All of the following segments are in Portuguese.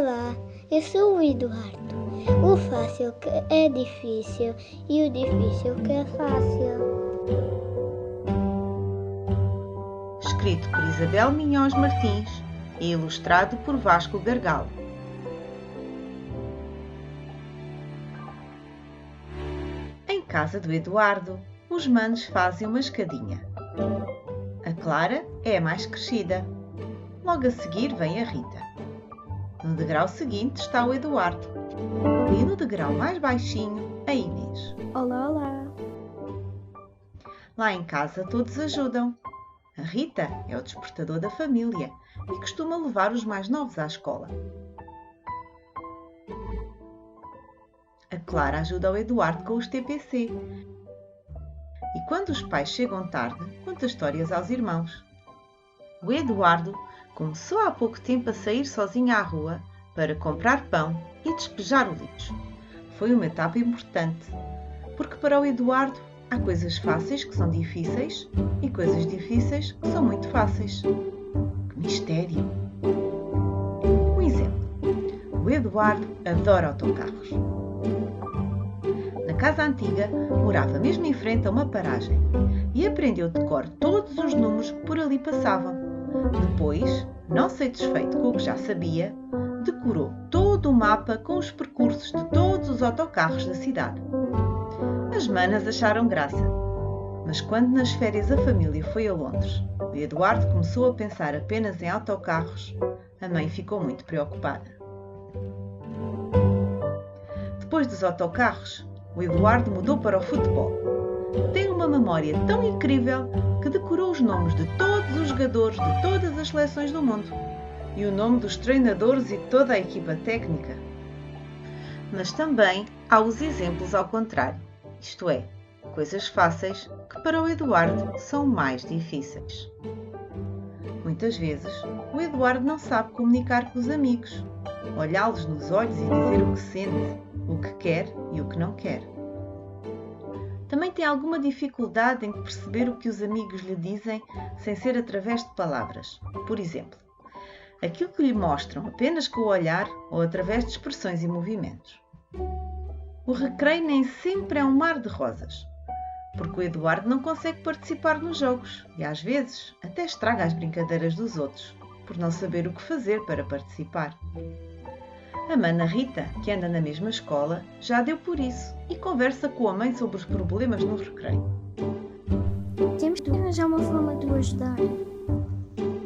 Olá, eu sou o Eduardo. O fácil que é difícil e o difícil que é fácil. Escrito por Isabel Minhós Martins e ilustrado por Vasco Gargalo. Em casa do Eduardo, os manos fazem uma escadinha. A Clara é a mais crescida. Logo a seguir vem a Rita. No degrau seguinte está o Eduardo. E no degrau mais baixinho, a Inês. Olá, olá! Lá em casa todos ajudam. A Rita é o despertador da família e costuma levar os mais novos à escola. A Clara ajuda o Eduardo com os TPC. E quando os pais chegam tarde, conta histórias aos irmãos. O Eduardo começou há pouco tempo a sair sozinho à rua para comprar pão e despejar o lixo. Foi uma etapa importante, porque para o Eduardo há coisas fáceis que são difíceis e coisas difíceis que são muito fáceis. Que mistério! Um exemplo. O Eduardo adora autocarros. Na casa antiga, morava mesmo em frente a uma paragem e aprendeu de cor todos os números que por ali passavam. Depois, não satisfeito com o que já sabia, decorou todo o mapa com os percursos de todos os autocarros da cidade. As manas acharam graça, mas quando nas férias a família foi a Londres, o Eduardo começou a pensar apenas em autocarros, a mãe ficou muito preocupada. Depois dos autocarros, o Eduardo mudou para o futebol. Tem uma memória tão incrível que decorou os nomes de todos os jogadores de todas as seleções do mundo e o nome dos treinadores e toda a equipa técnica. Mas também há os exemplos ao contrário, isto é, coisas fáceis que para o Eduardo são mais difíceis. Muitas vezes, o Eduardo não sabe comunicar com os amigos, olhá-los nos olhos e dizer o que sente, o que quer e o que não quer. Também tem alguma dificuldade em perceber o que os amigos lhe dizem sem ser através de palavras. Por exemplo, aquilo que lhe mostram apenas com o olhar ou através de expressões e movimentos. O recreio nem sempre é um mar de rosas, porque o Eduardo não consegue participar nos jogos e às vezes até estraga as brincadeiras dos outros, por não saber o que fazer para participar. A mana Rita, que anda na mesma escola, já deu por isso e conversa com a mãe sobre os problemas no recreio. Temos de arranjar uma forma de o ajudar.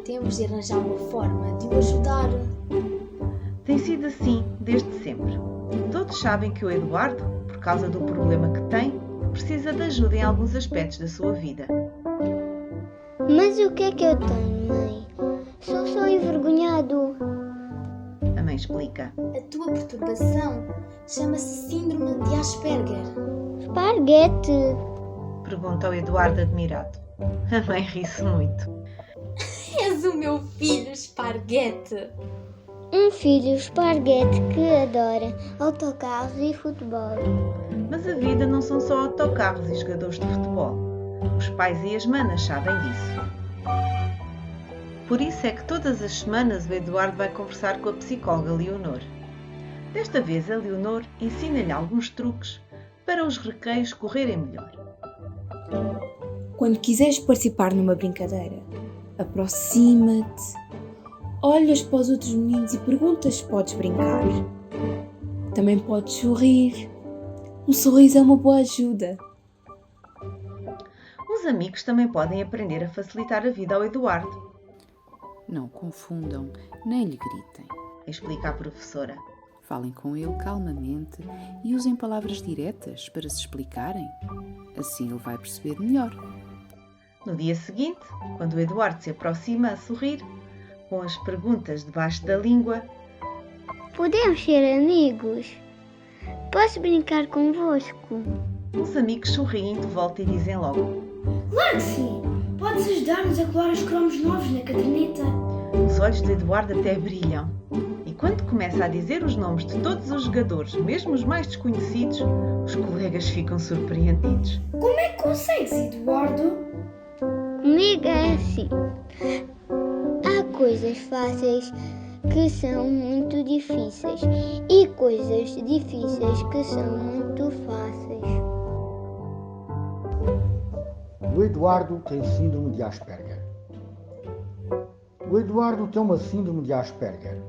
Temos de arranjar uma forma de o ajudar. Tem sido assim desde sempre. Todos sabem que o Eduardo, por causa do problema que tem, precisa de ajuda em alguns aspectos da sua vida. Mas o que é que eu tenho, mãe? Sou só envergonhado. A mãe explica. A tua perturbação chama-se Síndrome de Asperger. Esparguete. Pergunta o Eduardo admirado. A mãe ri-se muito. És o meu filho esparguete. Um filho esparguete que adora autocarros e futebol. Mas a vida não são só autocarros e jogadores de futebol. Os pais e as manas sabem disso. Por isso é que todas as semanas o Eduardo vai conversar com a psicóloga Leonor. Desta vez a Leonor ensina-lhe alguns truques para os recreios correrem melhor. Quando quiseres participar numa brincadeira, aproxima-te, olhas para os outros meninos e perguntas se podes brincar. Também podes sorrir. Um sorriso é uma boa ajuda. Os amigos também podem aprender a facilitar a vida ao Eduardo. Não confundam, nem lhe gritem. Explica a professora. Falem com ele calmamente e usem palavras diretas para se explicarem. Assim ele vai perceber melhor. No dia seguinte, quando o Eduardo se aproxima a sorrir, com as perguntas debaixo da língua, Podemos ser amigos? Posso brincar convosco? os amigos sorriem de volta e dizem logo. Claro que sim! Podes ajudar-nos a colar os cromos novos na caderneta. Os olhos de Eduardo até brilham. E quando começa a dizer os nomes de todos os jogadores, mesmo os mais desconhecidos, os colegas ficam surpreendidos. Como é que consegues, Eduardo? Comigo é assim. Há coisas fáceis que são muito difíceis e coisas difíceis que são muito fáceis. O Eduardo tem síndrome de Asperger. O Eduardo tem uma síndrome de Asperger,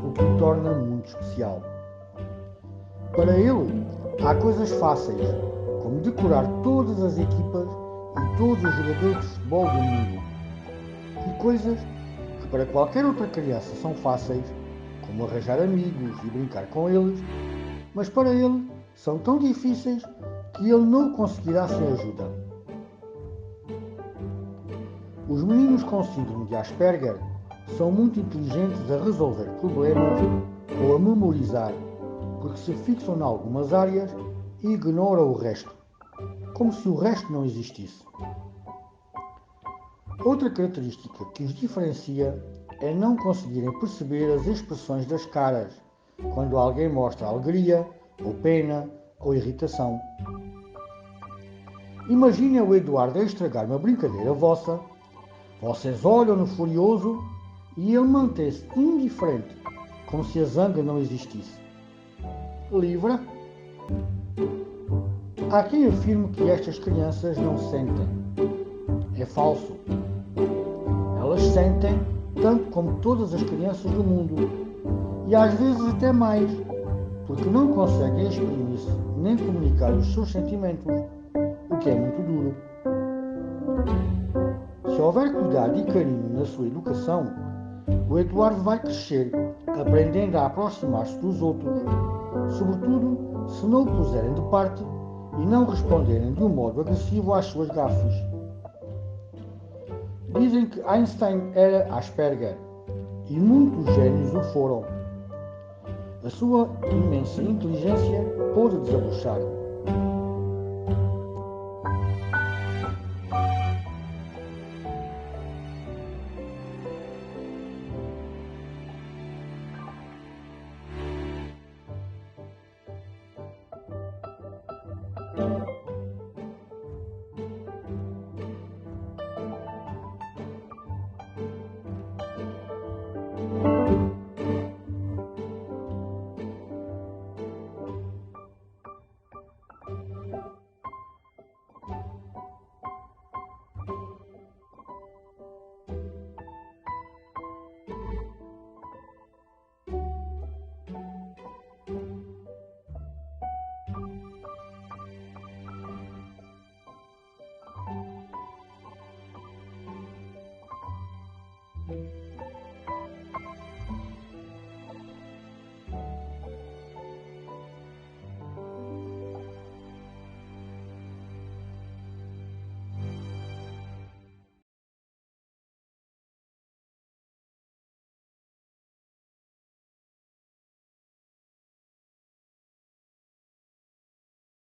o que o torna muito especial. Para ele, há coisas fáceis, como decorar todas as equipas e todos os jogadores de futebol do mundo. E coisas que para qualquer outra criança são fáceis, como arranjar amigos e brincar com eles, mas para ele são tão difíceis que ele não conseguirá sem ajuda. Os meninos com síndrome de Asperger são muito inteligentes a resolver problemas ou a memorizar, porque se fixam em algumas áreas e ignoram o resto, como se o resto não existisse. Outra característica que os diferencia é não conseguirem perceber as expressões das caras, quando alguém mostra alegria, ou pena, ou irritação. Imaginem o Eduardo a estragar uma brincadeira vossa, vocês olham-no furioso e ele mantém-se indiferente, como se a zanga não existisse. Livra? Há quem afirme que estas crianças não sentem. É falso. Elas sentem tanto como todas as crianças do mundo, e às vezes até mais, porque não conseguem exprimir-se nem comunicar os seus sentimentos, o que é muito duro. Se houver cuidado e carinho na sua educação, o Eduardo vai crescer, aprendendo a aproximar-se dos outros, sobretudo se não o puserem de parte e não responderem de um modo agressivo às suas gafes. Dizem que Einstein era Asperger, e muitos gênios o foram. A sua imensa inteligência pôde desabrochar.